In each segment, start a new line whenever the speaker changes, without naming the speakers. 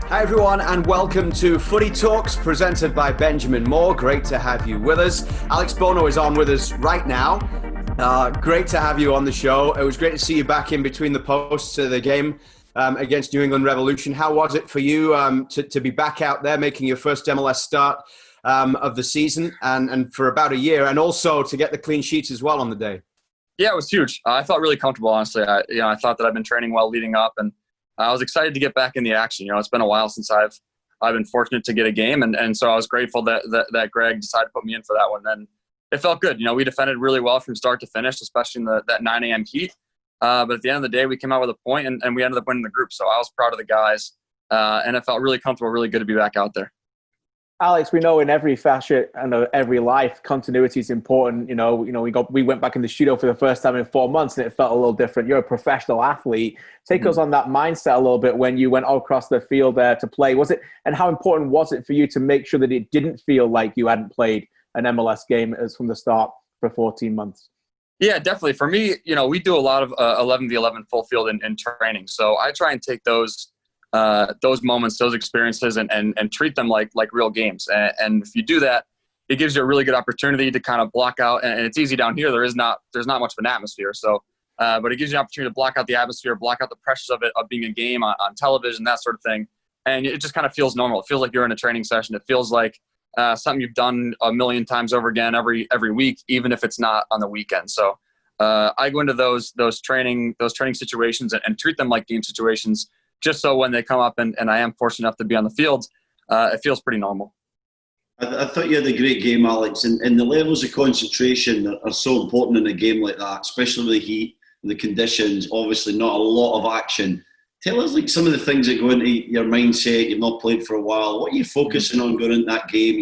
Hi everyone and welcome to Footy Talks presented by Benjamin Moore. Great to have you with us. Alex Bono is on with us right now. Great to have you on the show. It was great to see you back in between the posts of the game against New England Revolution. How was it for you to be back out there making your first MLS start of the season and for about a year, and also to get the clean sheets as well on the day?
Yeah, it was huge. I felt really comfortable, honestly. I thought that I've been training well leading up, and I was excited to get back in the action. It's been a while since I've been fortunate to get a game, and so I was grateful that Greg decided to put me in for that one. And it felt good. We defended really well from start to finish, especially in that 9 a.m. heat. But at the end of the day, we came out with a point, and we ended up winning the group. So I was proud of the guys, and it felt really comfortable, really good to be back out there.
Alex, we know in every facet and every life, continuity is important. We went back in the shootout for the first time in 4 months, and it felt a little different. You're a professional athlete. Take us on that mindset a little bit when you went all across the field there to play. And how important was it for you to make sure that it didn't feel like you hadn't played an MLS game as from the start for 14 months?
Yeah, definitely. For me, we do a lot of 11v11 full field in training, so I try and take those moments, those experiences, and treat them like real games. And if you do that, it gives you a really good opportunity to kind of block out. And it's easy down here. There's not much of an atmosphere. So, but it gives you an opportunity to block out the atmosphere, block out the pressures of being a game on television, that sort of thing. And it just kind of feels normal. It feels like you're in a training session. It feels like something you've done a million times over again every week, even if it's not on the weekend. So I go into those training situations and treat them like game situations, just so when they come up and I am fortunate enough to be on the field, it feels pretty normal.
I thought you had a great game, Alex, and the levels of concentration are so important in a game like that, especially with the heat and the conditions. Obviously, not a lot of action. Tell us some of the things that go into your mindset. You've not played for a while. What are you focusing on going into that game?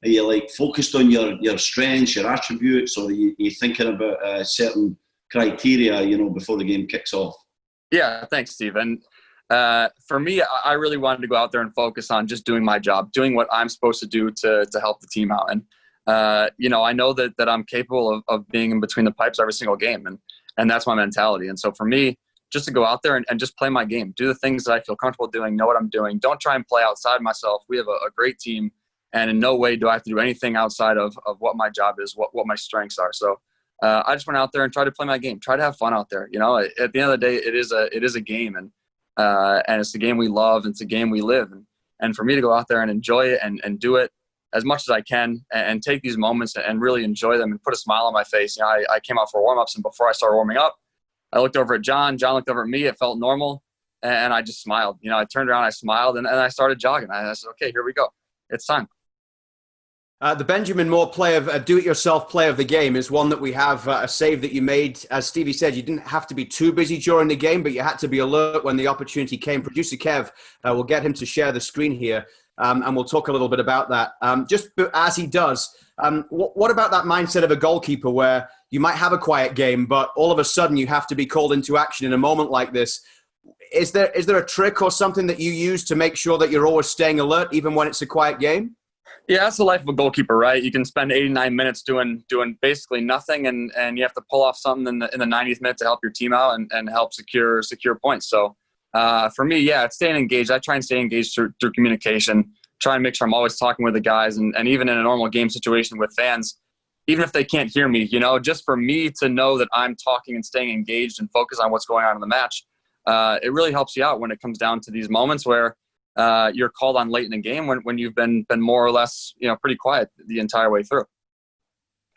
Are you focused on your strengths, your attributes, or are you thinking about certain criteria, before the game kicks off?
Yeah, thanks, Steve. And for me, I really wanted to go out there and focus on just doing my job, doing what I'm supposed to do to help the team out. And, I know that I'm capable of being in between the pipes every single game. And that's my mentality. And so for me, just to go out there and just play my game, do the things that I feel comfortable doing, know what I'm doing. Don't try and play outside myself. We have a great team. And in no way do I have to do anything outside of what my job is, what my strengths are. So I just went out there and tried to play my game, try to have fun out there. At the end of the day, it is a game, and it's the game we love, and it's a game we live. And for me to go out there and enjoy it and do it as much as I can and take these moments and really enjoy them and put a smile on my face. I came out for warm-ups, and before I started warming up, I looked over at John looked over at me. It felt normal, and I just smiled. I turned around, I smiled, and I started jogging. I said, okay, here we go. It's time.
The Benjamin Moore do-it-yourself play of the game is one that we have, a save that you made. As Stevie said, you didn't have to be too busy during the game, but you had to be alert when the opportunity came. Producer Kev, we'll get him to share the screen here, and we'll talk a little bit about that. Just as he does, what about that mindset of a goalkeeper where you might have a quiet game, but all of a sudden you have to be called into action in a moment like this? Is there a trick or something that you use to make sure that you're always staying alert, even when it's a quiet game?
Yeah, that's the life of a goalkeeper, right? You can spend 89 minutes doing basically nothing, and you have to pull off something in the 90th minute to help your team out and help secure points. So for me, yeah, it's staying engaged. I try and stay engaged through communication, try and make sure I'm always talking with the guys, and even in a normal game situation with fans, even if they can't hear me, just for me to know that I'm talking and staying engaged and focused on what's going on in the match, it really helps you out when it comes down to these moments where you're called on late in the game when you've been more or less, pretty quiet the entire way through.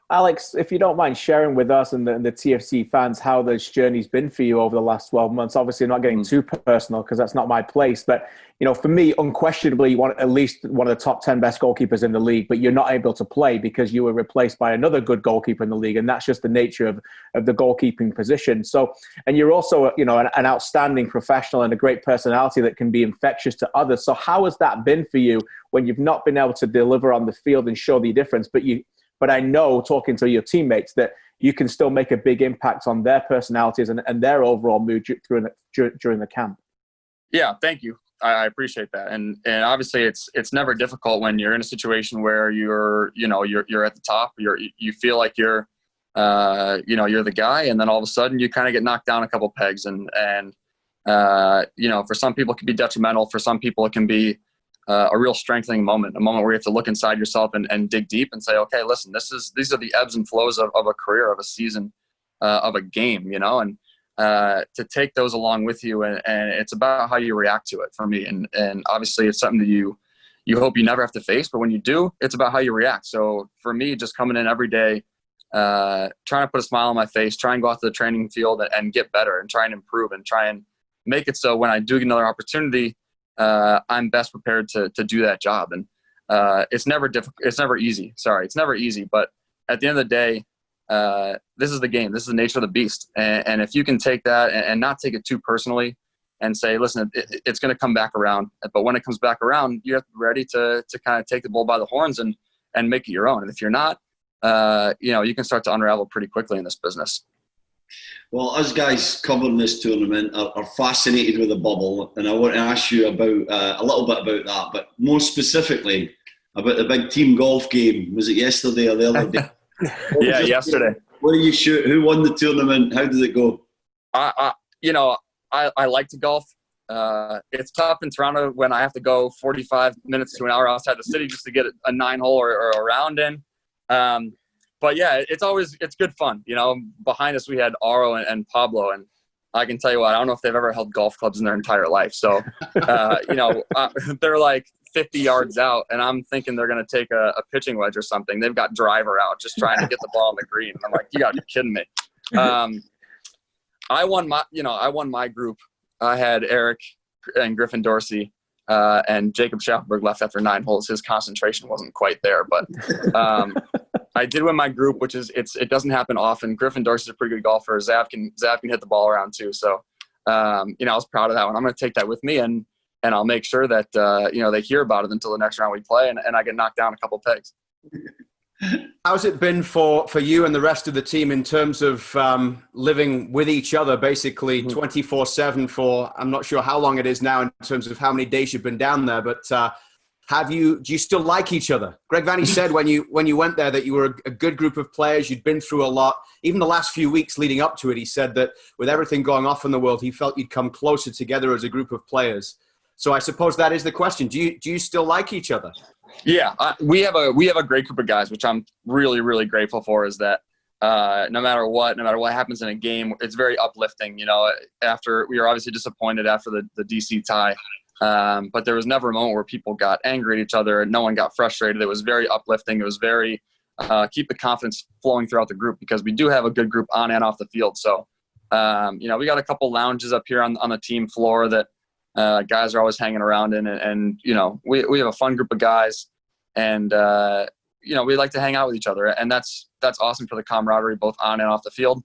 Alex, if you don't mind sharing with us and the TFC fans how this journey's been for you over the last 12 months. Obviously, not getting too personal because that's not my place. But, for me, unquestionably, you want at least one of the top 10 best goalkeepers in the league, but you're not able to play because you were replaced by another good goalkeeper in the league. And that's just the nature of the goalkeeping position. So, and you're also, an outstanding professional and a great personality that can be infectious to others. So how has that been for you when you've not been able to deliver on the field and show the difference, but I know, talking to your teammates, that you can still make a big impact on their personalities and their overall mood during the camp?
Yeah, thank you. I appreciate that. And obviously, it's never difficult when you're in a situation where you're at the top. You feel like you're the guy, and then all of a sudden you kind of get knocked down a couple pegs. And For some people it can be detrimental. For some people it can be a real strengthening moment, a moment where you have to look inside yourself and dig deep and say, okay, listen, these are the ebbs and flows of a career, of a season, of a game, and to take those along with you. And it's about how you react to it for me. And obviously it's something that you hope you never have to face, but when you do, it's about how you react. So for me, just coming in every day, trying to put a smile on my face, try and go out to the training field and get better and try and improve and try and make it so when I do get another opportunity, I'm best prepared to do that job. And it's never difficult. It's never easy. It's never easy. But at the end of the day, this is the game. This is the nature of the beast. And if you can take that and not take it too personally and say, listen, it's going to come back around. But when it comes back around, you have to be ready to kind of take the bull by the horns and make it your own. And if you're not, you can start to unravel pretty quickly in this business.
Well, us guys covering this tournament are fascinated with the bubble, and I want to ask you about a little bit about that, but more specifically about the big team golf game. Was it yesterday or the other day?
Yeah, yesterday.
What did you shoot? Who won the tournament? How did it go?
I like to golf. It's tough in Toronto when I have to go 45 minutes to an hour outside the city just to get a 9-hole or a round in. But yeah, it's good fun. Behind us we had Aro and Pablo, and I can tell you what, I don't know if they've ever held golf clubs in their entire life. So, they're like 50 yards out, and I'm thinking they're going to take a pitching wedge or something. They've got driver out, just trying to get the ball on the green. And I'm like, you got to be kidding me. I won my group. I had Eric and Griffin Dorsey, and Jacob Schaffenberg left after 9 holes. His concentration wasn't quite there, but I did win my group, which is it doesn't happen often. Griffin Dorsey's a pretty good golfer. Zav can hit the ball around too. So, I was proud of that one. I'm going to take that with me, and I'll make sure that they hear about it until the next round we play, and I get knocked down a couple pegs.
How's it been for you and the rest of the team in terms of living with each other basically 24/7 for, I'm not sure how long it is now in terms of how many days you've been down there, but do you still like each other? Greg Vanney said when you went there that you were a good group of players, you'd been through a lot. Even the last few weeks leading up to it, he said that with everything going off in the world, he felt you'd come closer together as a group of players. So I suppose that is the question. Do you still like each other?
Yeah, we have a great group of guys, which I'm really, really grateful for, is that no matter what happens in a game, it's very uplifting. After we were obviously disappointed after the DC tie, but there was never a moment where people got angry at each other and no one got frustrated. It was very uplifting. It was very keep the confidence flowing throughout the group, because we do have a good group on and off the field. So, we got a couple lounges up here on the team floor that guys are always hanging around in, and we have a fun group of guys, and we like to hang out with each other, and that's awesome for the camaraderie both on and off the field.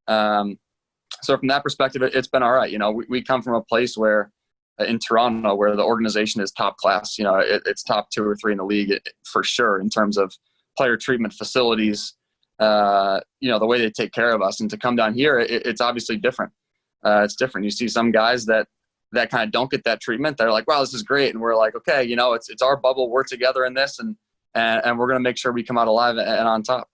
So from that perspective, it's been all right. We come from a place where in Toronto where the organization is top class. It's top 2 or 3 in the league for sure in terms of player treatment, facilities, the way they take care of us. And to come down here, it's obviously different. It's different. You see some guys that kind of don't get that treatment. They're like, wow, this is great. And we're like, okay, it's our bubble. We're together in this, and we're going to make sure we come out alive and on top.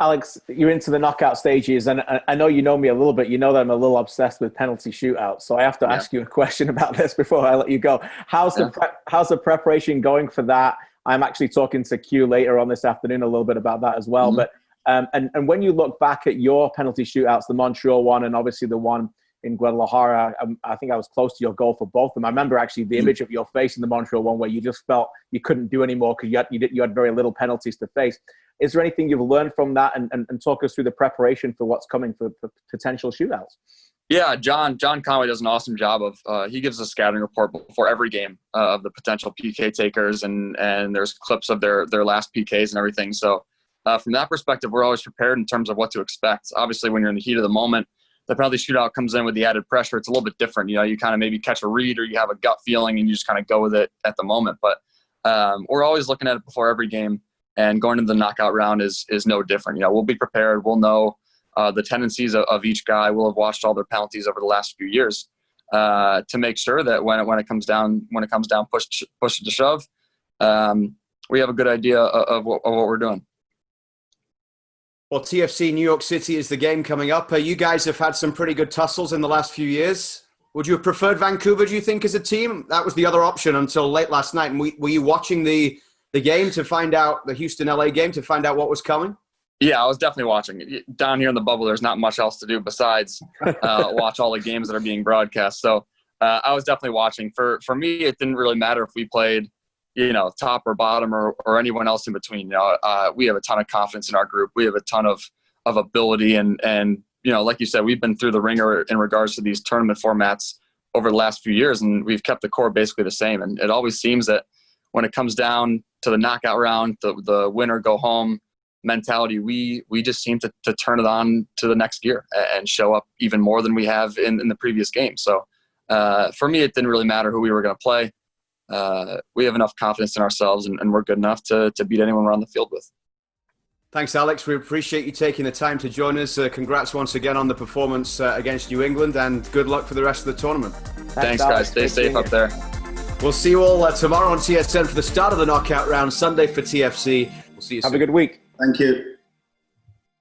Alex, you're into the knockout stages, and I know you know me a little bit. You know that I'm a little obsessed with penalty shootouts. So I have to ask you a question about this before I let you go. How's the preparation going for that? I'm actually talking to Q later on this afternoon a little bit about that as well. Mm-hmm. But and when you look back at your penalty shootouts, the Montreal one and obviously the one in Guadalajara, I think I was close to your goal for both of them. I remember actually the image of your face in the Montreal one where you just felt you couldn't do anymore because you had very little penalties to face. Is there anything you've learned from that, and talk us through the preparation for what's coming for potential shootouts?
Yeah, John Conway does an awesome job of he gives a scouting report before every game of the potential PK takers, and there's clips of their last PKs and everything. So from that perspective, we're always prepared in terms of what to expect. Obviously, when you're in the heat of the moment, the penalty shootout comes in with the added pressure. It's a little bit different. You kind of maybe catch a read or you have a gut feeling and you just kind of go with it at the moment. But we're always looking at it before every game, and going into the knockout round is no different. We'll be prepared. We'll know the tendencies of each guy. We'll have watched all their penalties over the last few years to make sure that when it comes down push to shove, we have a good idea of what we're doing.
Well, TFC New York City is the game coming up. You guys have had some pretty good tussles in the last few years. Would you have preferred Vancouver, do you think, as a team? That was the other option until late last night. And were you watching the game to find out, the Houston-LA game, to find out what was coming?
Yeah, I was definitely watching. Down here in the bubble, there's not much else to do besides watch all the games that are being broadcast. So I was definitely watching. For me, it didn't really matter if we played, top or bottom or anyone else in between. We have a ton of confidence in our group. We have a ton of ability and like you said, we've been through the ringer in regards to these tournament formats over the last few years, and we've kept the core basically the same. And it always seems that when it comes down to the knockout round, the winner go home mentality, we just seem to turn it on to the next gear and show up even more than we have in the previous game. So for me, it didn't really matter who we were going to play. We have enough confidence in ourselves, and we're good enough to beat anyone we're on the field with.
Thanks, Alex. We appreciate you taking the time to join us. Congrats once again on the performance against New England, and good luck for the rest of the tournament.
Thanks guys. Stay safe up there.
We'll see you all tomorrow on TSN for the start of the knockout round, Sunday for TFC. We'll see you soon.
Have a good week.
Thank you.